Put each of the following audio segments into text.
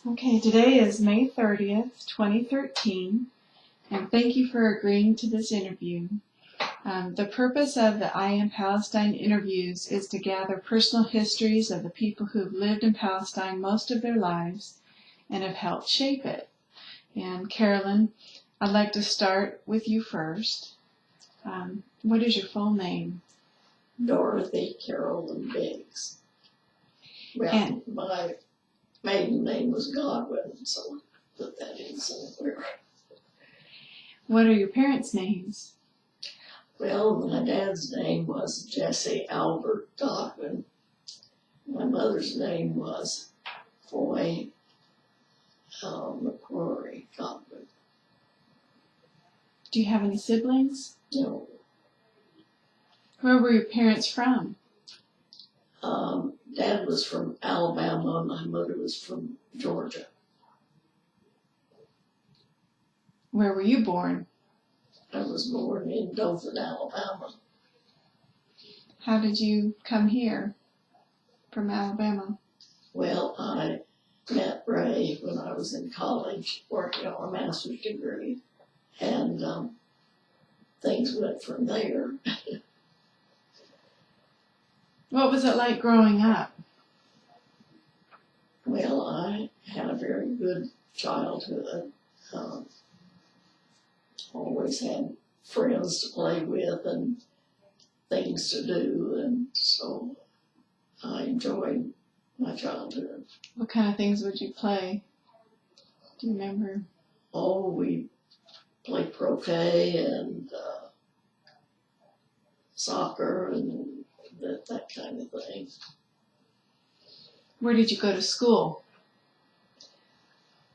Okay, today is May 30th, 2013, and thank you for agreeing to this interview. The purpose of the I Am Palestine interviews is to gather personal histories of the people who have lived in Palestine most of their lives and have helped shape it. And Carolyn, I'd like to start with you first. What is your full name? Dorothy Carolyn Biggs. Well, my maiden name was Godwin, so I put that in somewhere. What are your parents' names? Well, my dad's name was Jesse Albert Godwin. My mother's name was Foy McCrory Godwin. Do you have any siblings? No. Where were your parents from? Dad was from Alabama, my mother was from Georgia. Where were you born? I was born in Dothan, Alabama. How did you come here from Alabama? Well, I met Ray when I was in college working on a master's degree, and things went from there. What was it like growing up? Well, I had a very good childhood. Always had friends to play with and things to do, and so I enjoyed my childhood. What kind of things would you play? Do you remember? Oh, we played croquet and soccer and that kind of thing. Where did you go to school?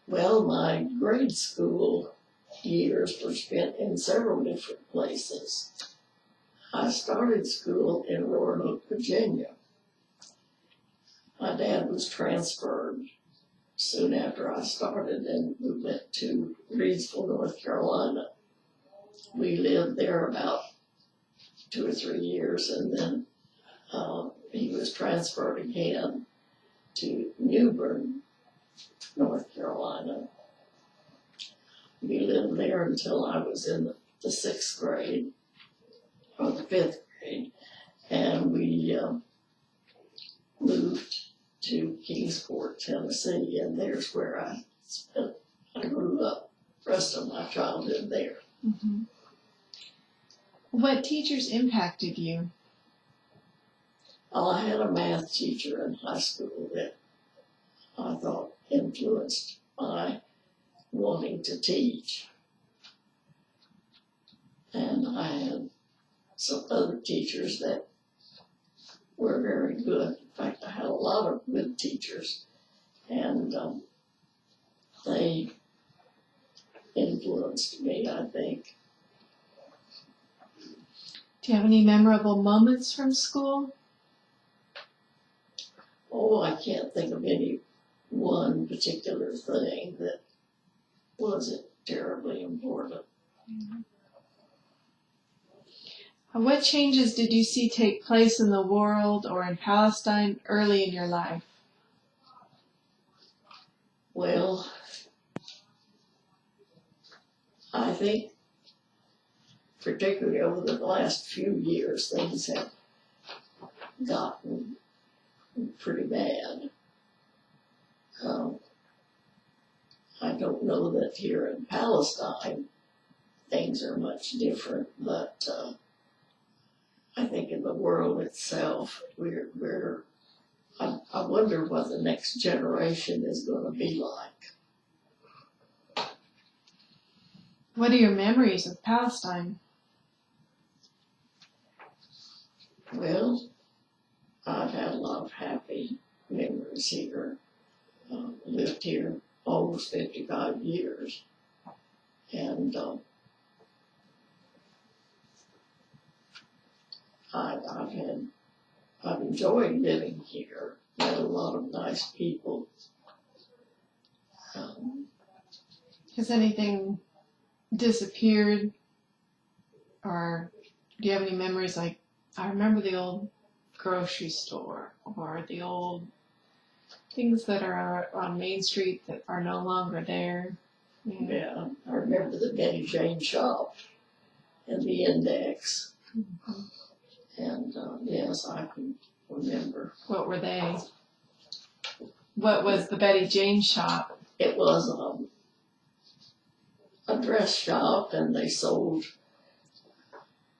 Well, my grade school years were spent in several different places. I started school in Roanoke, Virginia. My dad was transferred soon after I started, and we went to Reidsville, North Carolina. We lived there about 2 or 3 years, and then he was transferred again to Newbern, North Carolina. We lived there until I was in the 6th grade, or the 5th grade, and we moved to Kingsport, Tennessee, and there's where I grew up the rest of my childhood there. Mm-hmm. What teachers impacted you? Well, I had a math teacher in high school that I thought influenced my wanting to teach. And I had some other teachers that were very good. In fact, I had a lot of good teachers, and they influenced me, I think. Do you have any memorable moments from school? Oh, I can't think of any one particular thing that wasn't terribly important. Mm-hmm. What changes did you see take place in the world or in Palestine early in your life? Well, I think particularly over the last few years, things have gotten pretty bad. I don't know that here in Palestine things are much different, but I think in the world itself, I wonder what the next generation is going to be like. What are your memories of Palestine? Well, I've had a lot of happy memories here. Lived here almost 55 years. And I've enjoyed living here. Met a lot of nice people. Has anything disappeared? Or do you have any memories like, I remember the old grocery store or the old Things that are on Main Street that are no longer there. Yeah, I remember the Betty Jane shop and the Index. Mm-hmm. And yes, I can remember. What were they? What was the Betty Jane shop? It was a dress shop, and they sold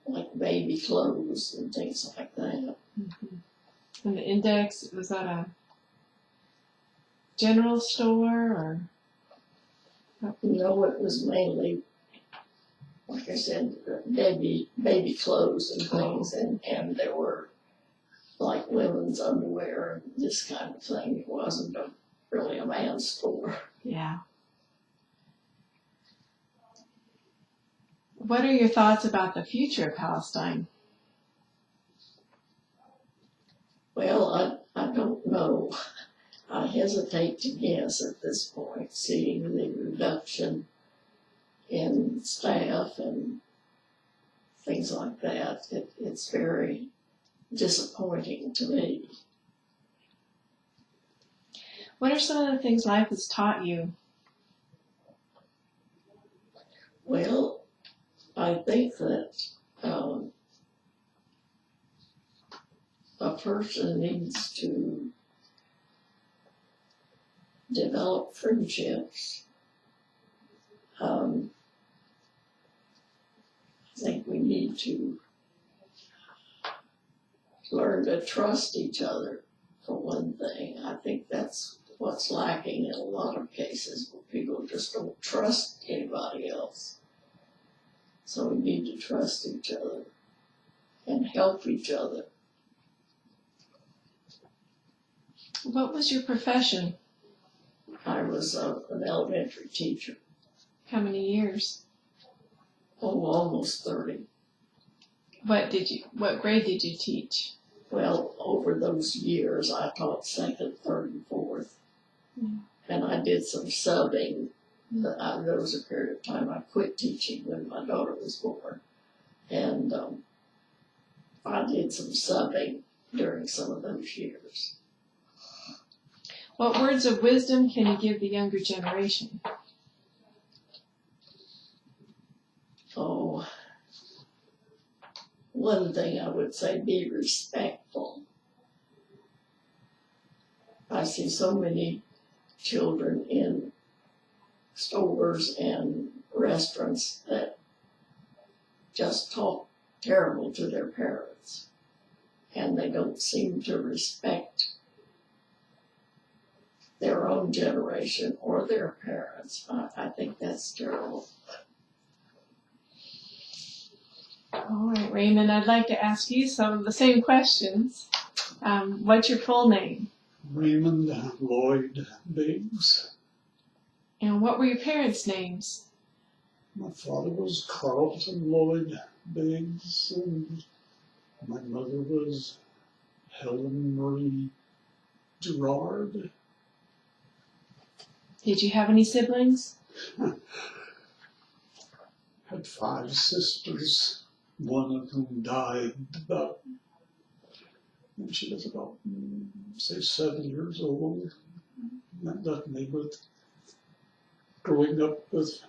like baby clothes and things like that. Mm-hmm. And the Index, was that a general store or? No, it was mainly, like I said, baby clothes and things, and there were like women's underwear and this kind of thing. It wasn't really a man's store. Yeah. What are your thoughts about the future of Palestine? Well, I don't know. I hesitate to guess at this point, seeing the reduction in staff and things like that. It's very disappointing to me. What are some of the things life has taught you? Well, I think that a person needs to develop friendships. I think we need to learn to trust each other, for one thing. I think that's what's lacking in a lot of cases, where people just don't trust anybody else. So we need to trust each other and help each other. What was your profession? I was an elementary teacher. How many years? Oh, almost 30. What grade did you teach? Well, over those years, I taught 2nd, 3rd, and 4th. Mm. And I did some subbing. There was a period of time I quit teaching when my daughter was born. And I did some subbing during some of those years. What words of wisdom can you give the younger generation? Oh, one thing I would say, be respectful. I see so many children in stores and restaurants that just talk terrible to their parents, and they don't seem to respect their own generation or their parents. I think that's terrible. All right, Raymond, I'd like to ask you some of the same questions. What's your full name? Raymond Lloyd Biggs. And what were your parents' names? My father was Carlton Lloyd Biggs, and my mother was Helen Marie Gerard. Did you have any siblings? Had 5 sisters, one of whom died when she was about, say, 7 years old. That left me with growing up with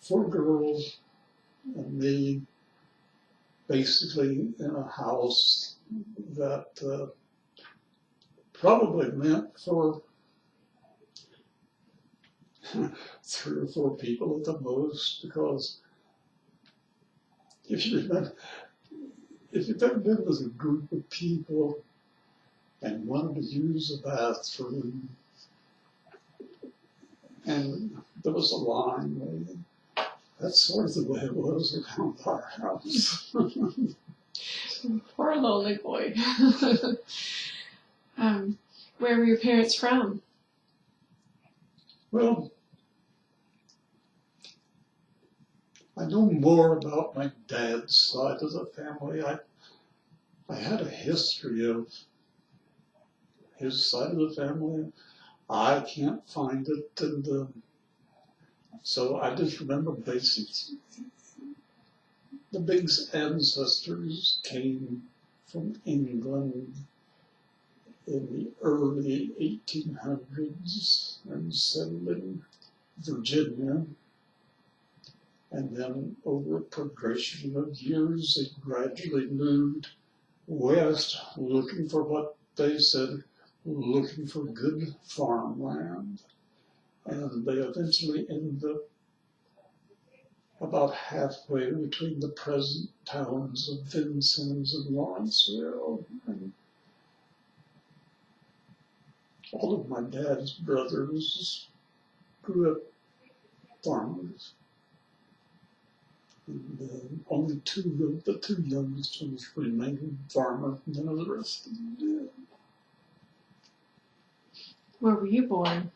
4 girls and me basically in a house that probably meant for 3 or 4 people at the most, because if you've ever been with a group of people and wanted to use a bathroom and there was a line waiting, that's sort of the way it was around our house. Poor lonely boy. Where were your parents from? Well, I know more about my dad's side of the family. I had a history of his side of the family. I can't find it, and so I just remember basically the Biggs ancestors came from England in the early 1800s and settled in Virginia. And then over a progression of years, they gradually moved west, looking for what they said, looking for good farmland. And they eventually ended up about halfway between the present towns of Vincennes and Lawrenceville. And all of my dad's brothers grew up farmers. And only two of the two youngest ones remained farmers, and none of the rest of them did. Where were you born?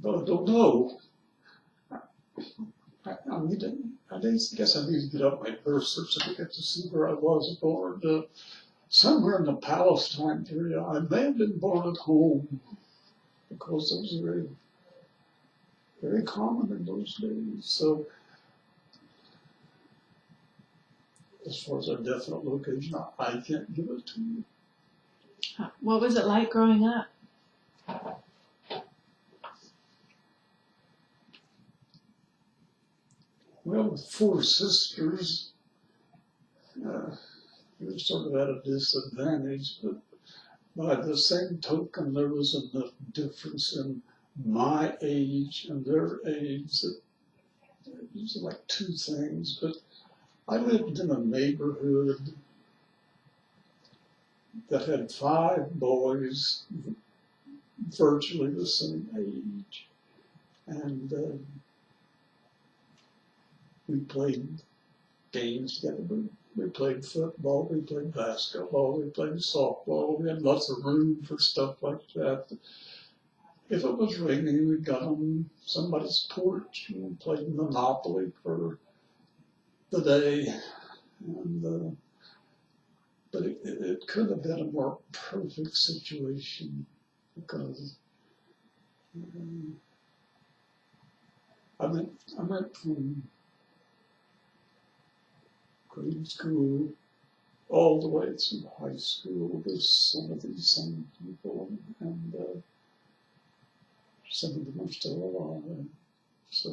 But I don't know. I guess I need to get out my birth certificate to see where I was born. Somewhere in the Palestine area. I may have been born at home because it was very, very common in those days. So, as far as a definite location, I can't give it to you. What was it like growing up? Well, with four sisters, we were sort of at a disadvantage, but by the same token, there was enough difference in my age and their age that it was like two things. But I lived in a neighborhood that had 5 boys, virtually the same age, and we played games together. We played football, we played basketball, we played softball. We had lots of room for stuff like that. If it was raining, we got on somebody's porch and played Monopoly for the day. And, but it could have been a more perfect situation because I went from grade school all the way through high school with some of these same people, and some of them are still alive. So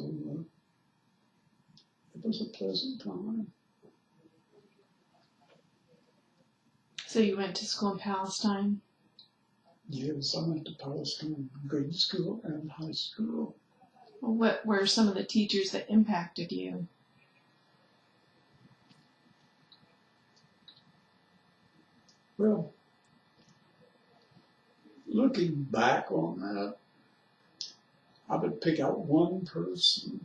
it was a pleasant time. So you went to school in Palestine? Yes, I went to Palestine grade school and high school. Well, what were some of the teachers that impacted you? Well, looking back on that, I would pick out one person.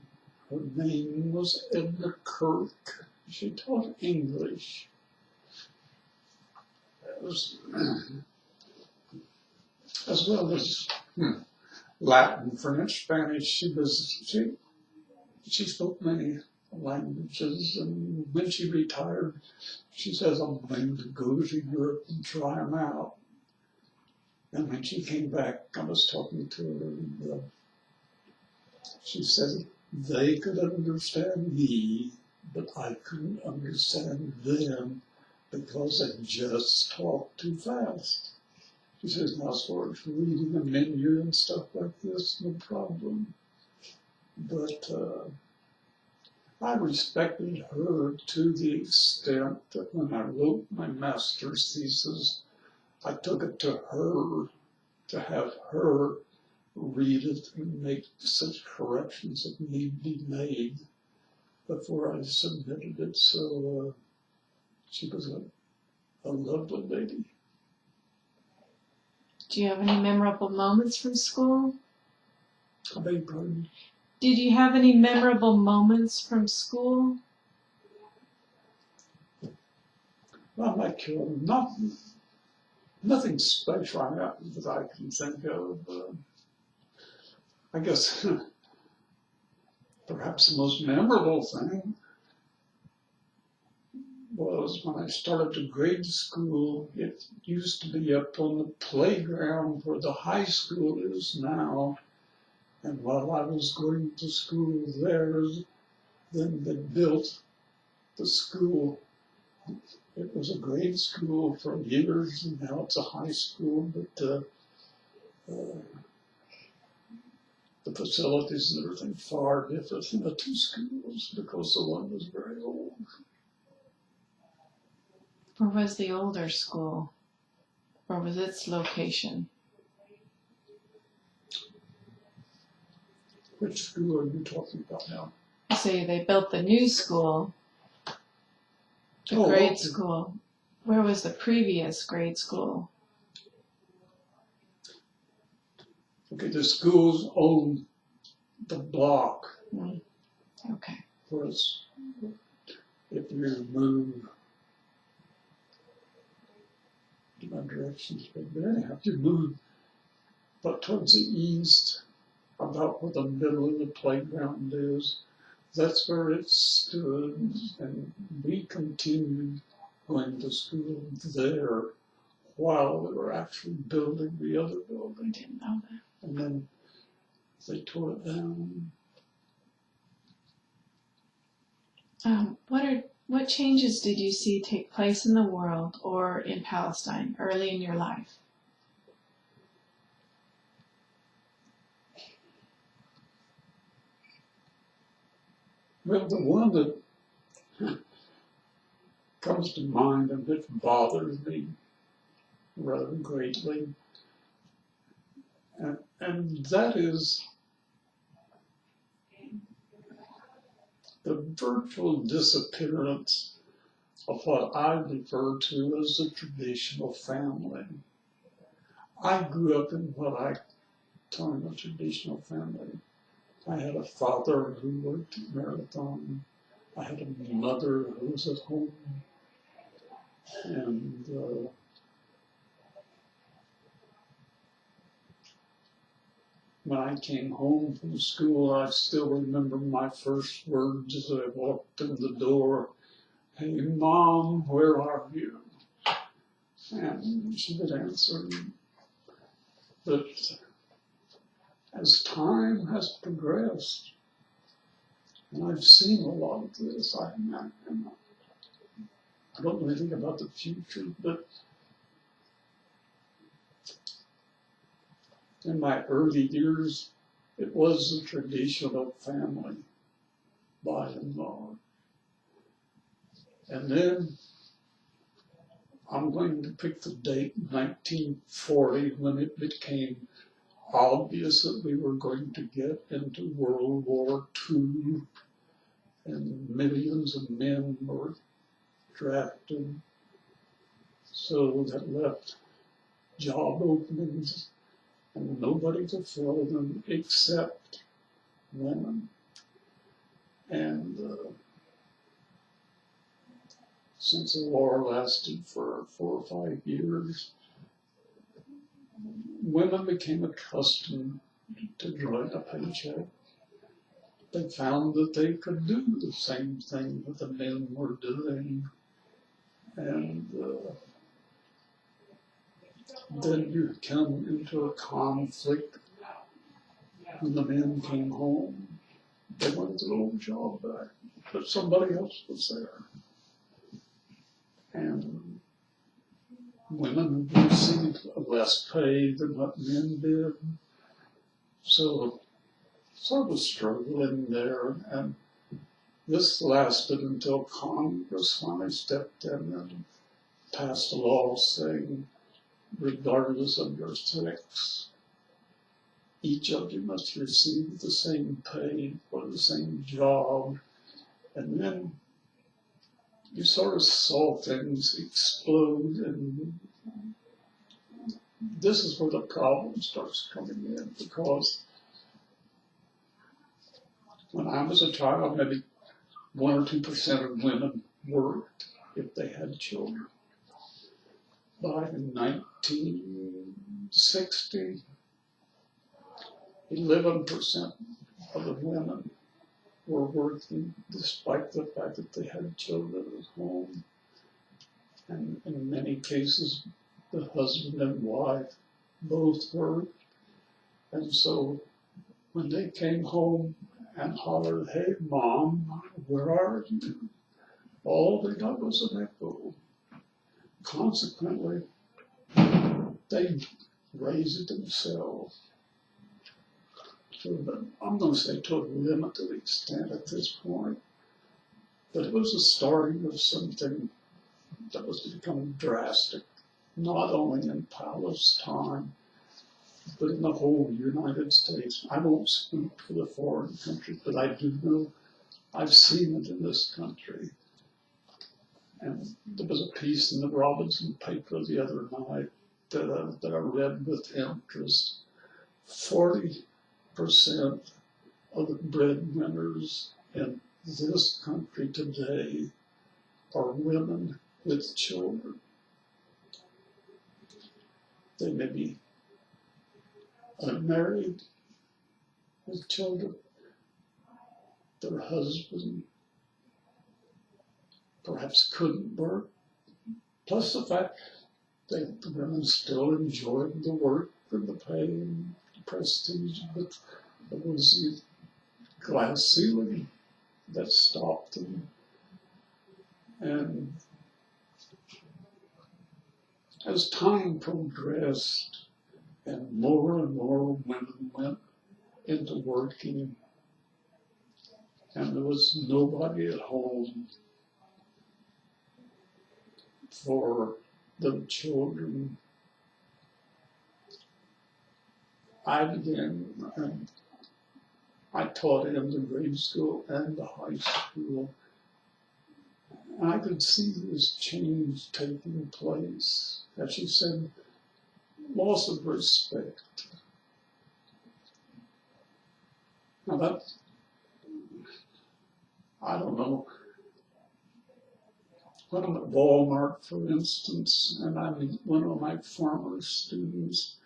Her name was Edna Kirk. She taught English. As well as Latin, French, Spanish. She spoke many languages, and when she retired, she says, I'm going to go to Europe and try them out. And when she came back, I was talking to her, and she said, they could understand me, but I couldn't understand them because they just talked too fast. She says, now as far as reading a menu and stuff like this, no problem. But I respected her to the extent that when I wrote my master's thesis, I took it to her to have her read it and make such corrections that need be made before I submitted it. So she was a lovely lady. Do you have any memorable moments from school? I beg your pardon? Did you have any memorable moments from school? Well, like nothing special that I can think of. I guess perhaps the most memorable thing was when I started to grade school. It used to be up on the playground where the high school is now. And while I was going to school there, Then they built the school. It was a grade school for years, and now it's a high school, but the facilities and everything far different in the two schools because the one was very old. Where was the older school? Where was its location? Which school are you talking about now? So they built the new school, the grade school. Where was the previous grade school? Okay, the schools own the block. Okay. Whereas if you move in that direction, but anyhow, if you move but towards the east, about where the middle of the playground is, that's where it stood, and we continued going to school there while they were actually building the other building. I didn't know that. And then they tore it down. What changes did you see take place in the world or in Palestine early in your life? Well, the one that comes to mind and which bothers me rather greatly, and that is the virtual disappearance of what I refer to as the traditional family. I grew up in what I term a traditional family. I had a father who worked at Marathon. I had a mother who was at home. And when I came home from school, I still remember my first words as I walked in the door. "Hey, Mom, where are you?" And she would answer. But as time has progressed, and I've seen a lot of this, I don't know anything about the future, but in my early years, it was a traditional family, by and large. And then I'm going to pick the date 1940 when it became obvious that we were going to get into World War II and millions of men were drafted. So that left job openings and nobody to fill them except women. And since the war lasted for 4 or 5 years, women became accustomed to drawing a paycheck. They found that they could do the same thing that the men were doing. And then you come into a conflict. When the men came home, they wanted their old job back, but somebody else was there. And women received less pay than what men did. So sort of struggling there. And this lasted until Congress finally stepped in and passed a law saying, regardless of your sex, each of you must receive the same pay for the same job. And then you sort of saw things explode, and this is where the problem starts coming in, because when I was a child, maybe 1 or 2% of women worked if they had children. By 1960, 11% of the women were working despite the fact that they had children at home. And in many cases, the husband and wife both worked. And so when they came home and hollered, "Hey, Mom, where are you?" All they got was an echo. Consequently, they raised it themselves. I'm going to say to a limited extent at this point, but it was the starting of something that was becoming drastic, not only in Palestine, but in the whole United States. I won't speak for the foreign countries, but I do know I've seen it in this country. And there was a piece in the Robinson paper the other night that I read with interest. 40% of the breadwinners in this country today are women with children. They may be unmarried with children. Their husband perhaps couldn't work. Plus the fact that the women still enjoyed the work and the pay and the prestige, but there was the glass ceiling that stopped them. And as time progressed and more women went into working, and there was nobody at home for the children, I began, and I taught in the grade school and the high school, and I could see this change taking place. As you said, loss of respect. Now that, I don't know, when I'm at Walmart, for instance, and I meet one of my former students,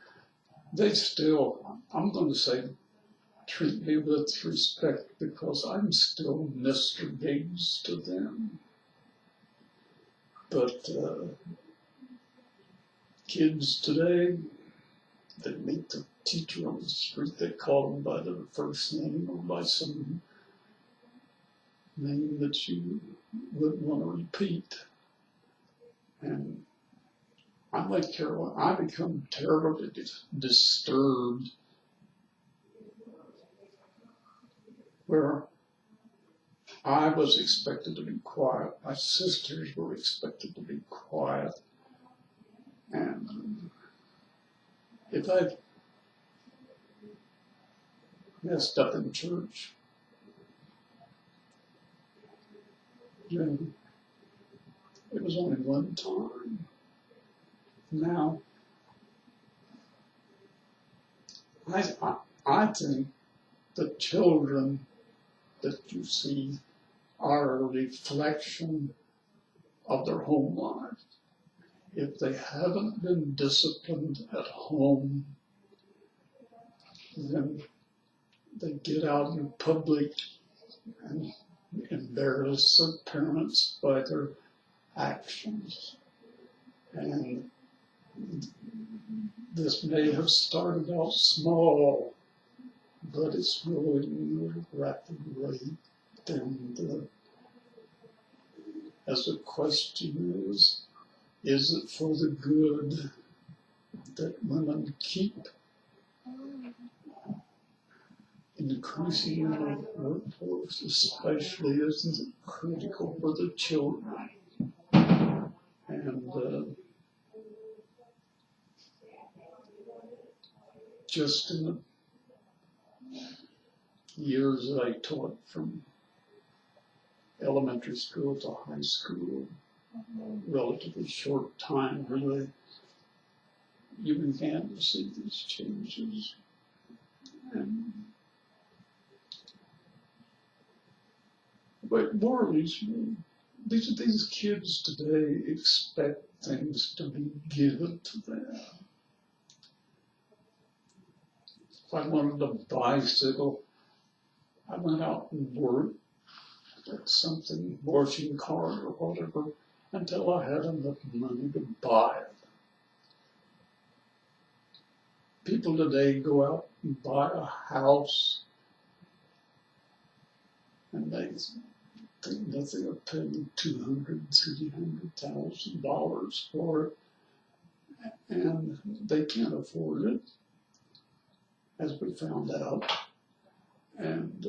they still, I'm going to say, treat me with respect because I'm still Mr. Gates to them. But kids today, they meet the teacher on the street, they call them by their first name or by some name that you wouldn't want to repeat. And I'm like Carolyn, I become terribly disturbed where I was expected to be quiet, my sisters were expected to be quiet, and if I messed up in church, then it was only one time. Now, I think the children that you see are a reflection of their home life. If they haven't been disciplined at home, then they get out in public and embarrass their parents by their actions. And this may have started out small, but it's growing at a rapid rate. And as the question is it for the good that women keep increasing in the workforce, especially as it's critical for the children? And just in the years that I taught from elementary school to high school, relatively short time really, you began to see these changes. But worries me. These kids today expect things to be given to them. If I wanted a bicycle, I went out and worked at something, washing cars or whatever, until I had enough money to buy it. People today go out and buy a house and they think nothing of paying $200,000, $300,000 for it, and they can't afford it, as we found out. And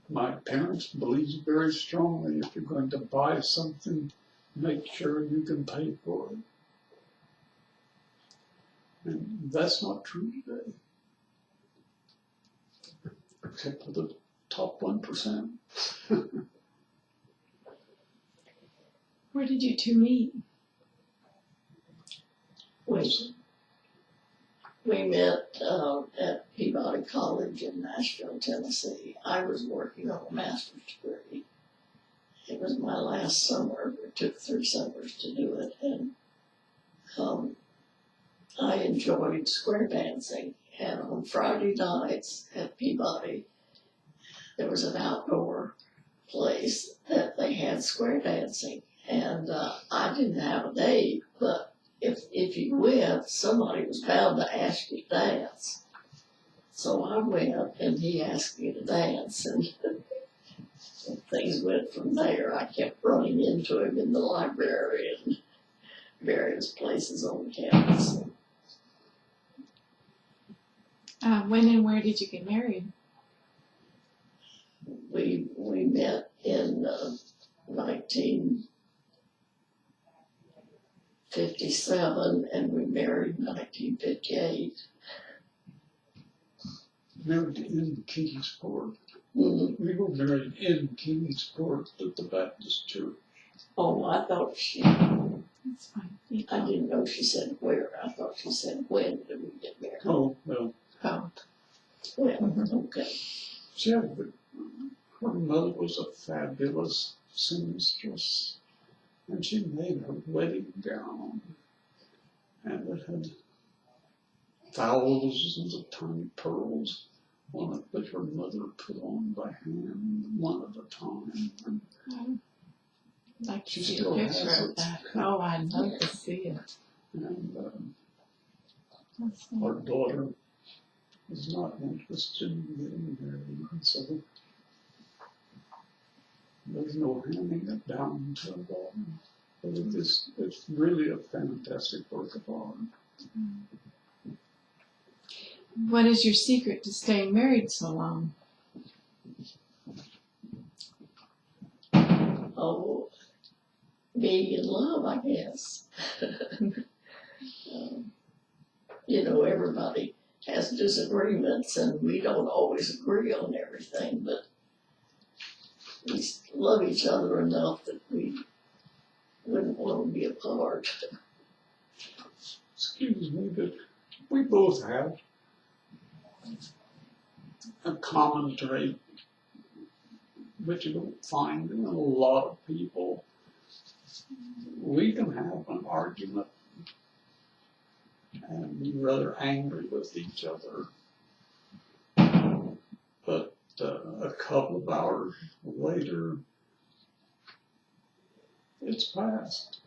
my parents believe very strongly if you're going to buy something, make sure you can pay for it. And that's not true today, except for the top 1%. Where did you two meet? We met at Peabody College in Nashville, Tennessee. I was working on a master's degree. It was my last summer. It took 3 summers to do it, and I enjoyed square dancing. And on Friday nights at Peabody, there was an outdoor place that they had square dancing. And I didn't have a date, but if you went, somebody was bound to ask you to dance. So I went, and he asked me to dance, and things went from there. I kept running into him in the library and various places on campus. When and where did you get married? We met in 1957, and we married in 1958. Married in Kingsport. Mm-hmm. We were married in Kingsport at the Baptist Church. Oh, I thought she... That's fine. I didn't know she said where. I thought she said when did we get married. Oh, well. Oh. Well, okay. Her mother was a fabulous seamstress, and she made her wedding gown, and it had thousands of tiny pearls on it that her mother put on by hand, one at a time. And I'd like to she see a still picture has of it. that. Oh, I'd love to see it. And That's our neat. daughter is not interested in getting married, so there's no handing it down to a daughter. But it's really a fantastic work of art. What is your secret to staying married so long? Oh, being in love, I guess. You know, everybody has disagreements, and we don't always agree on everything, but we love each other enough that we wouldn't want to be apart. Excuse me, but we both have a common trait, which you don't find in a lot of people. We can have an argument and be rather angry with each other, but a couple of hours later, it's past,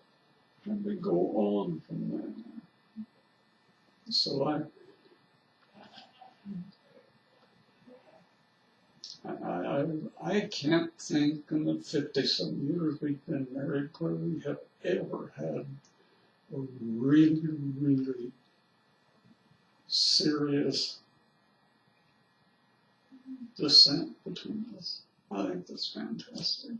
and we go on from there. So I can't think in the 50-some years we've been married where we have ever had a really, really serious dissent between us. I think that's fantastic.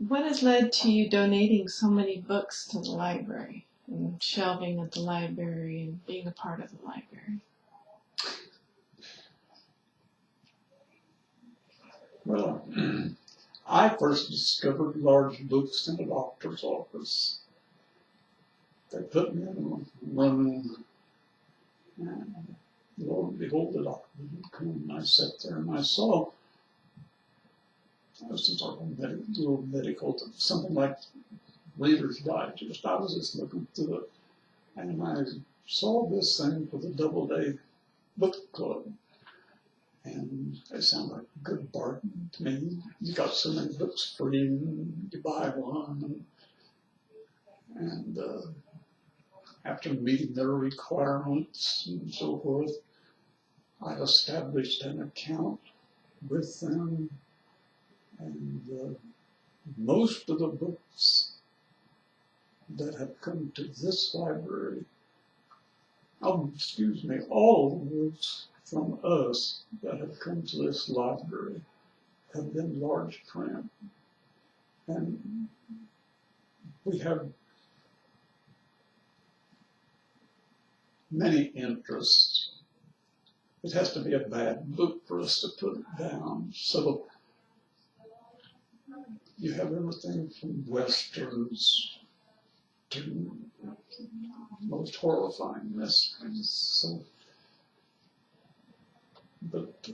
What has led to you donating so many books to the library and shelving at the library and being a part of the library? Well, I first discovered large books in a doctor's office. They put me in a room, and lo and behold, the doctor would come, and I sat there and I saw some sort of little medical, something like Reader's Digest. I was just looking through it, and I saw this thing for the Doubleday Book Club. And it sounded like a good bargain to me. You got so many books free, and you buy one. And after meeting their requirements and so forth, I established an account with them, and most of the books that have come to this library, all the books from us that have come to this library have been large print. And we have many interests. It has to be a bad book for us to put it down. So you have everything from westerns to most horrifying mysteries. So, but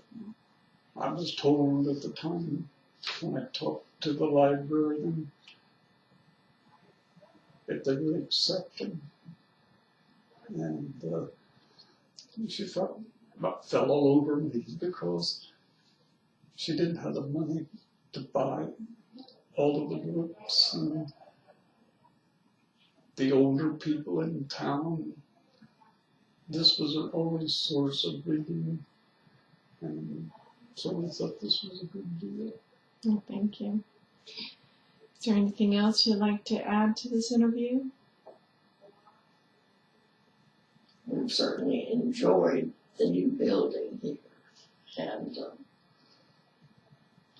I was told at the time when I talked to the librarian if they would accept them. And she fell all over me because she didn't have the money to buy all of the books. And the older people in town, this was their only source of reading. And so I thought this was a good deal. Well, thank you. Is there anything else you'd like to add to this interview? We've certainly enjoyed the new building here, and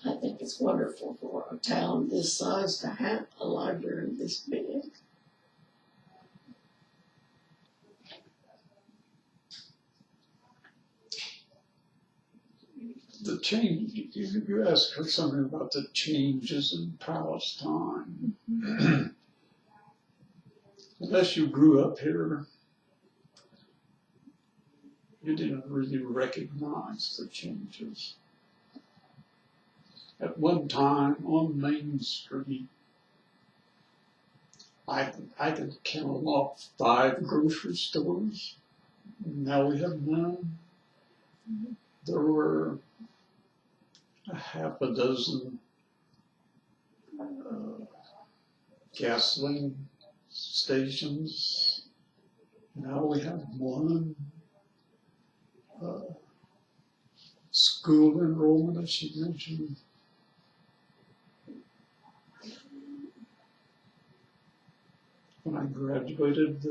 I think it's wonderful for a town this size to have a library this big. The change, you asked her something about the changes in Palestine. Mm-hmm. Unless you grew up here, you didn't really recognize the changes. At one time on Main Street, I could count off 5 grocery stores. Now we have none. There were a half a dozen gasoline stations. Now we have 1. School enrollment, as she mentioned. When I graduated,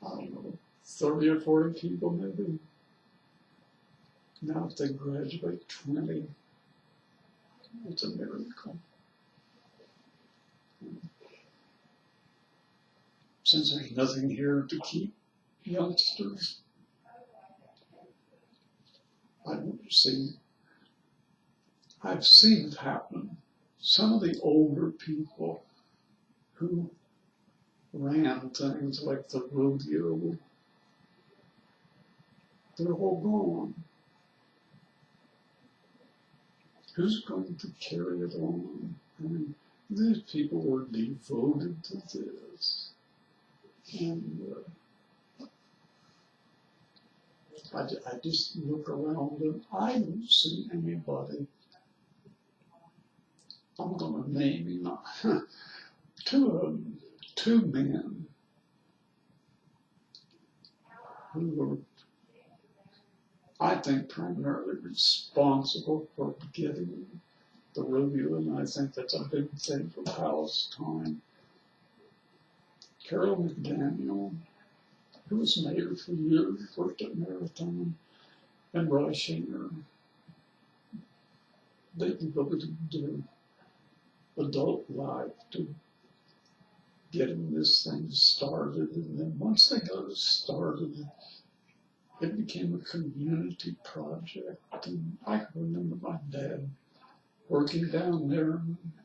I don't know, 30 or 40 people maybe. Now if they graduate 20, it's a miracle. Since there's nothing here to keep youngsters, I've seen it happen. Some of the older people who ran things like the rodeo, they're all gone. Who's going to carry it on? I mean, these people were devoted to this. And I just look around and I don't see anybody. I'm going to name him. Two men who were, I think, primarily responsible for getting the rodeo, and I think that's a big thing for Palestine. Carolyn McDaniel, who was mayor for years, worked at Marathon, and Roy Schinger. They devoted their adult life to getting this thing started, and then once they got it started, it became a community project. And I can remember my dad working down there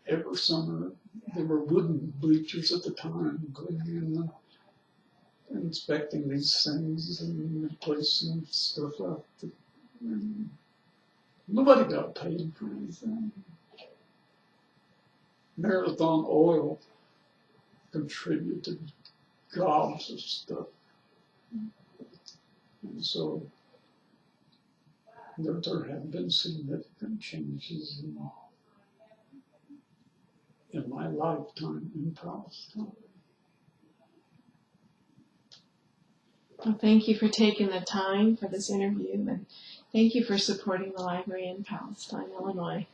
every summer. There were wooden bleachers at the time, going in and inspecting these things and replacing stuff up. And nobody got paid for anything. Marathon Oil contributed gobs of stuff. And so there have been significant changes in my lifetime in Palestine. Well, thank you for taking the time for this interview, and thank you for supporting the library in Palestine, Illinois.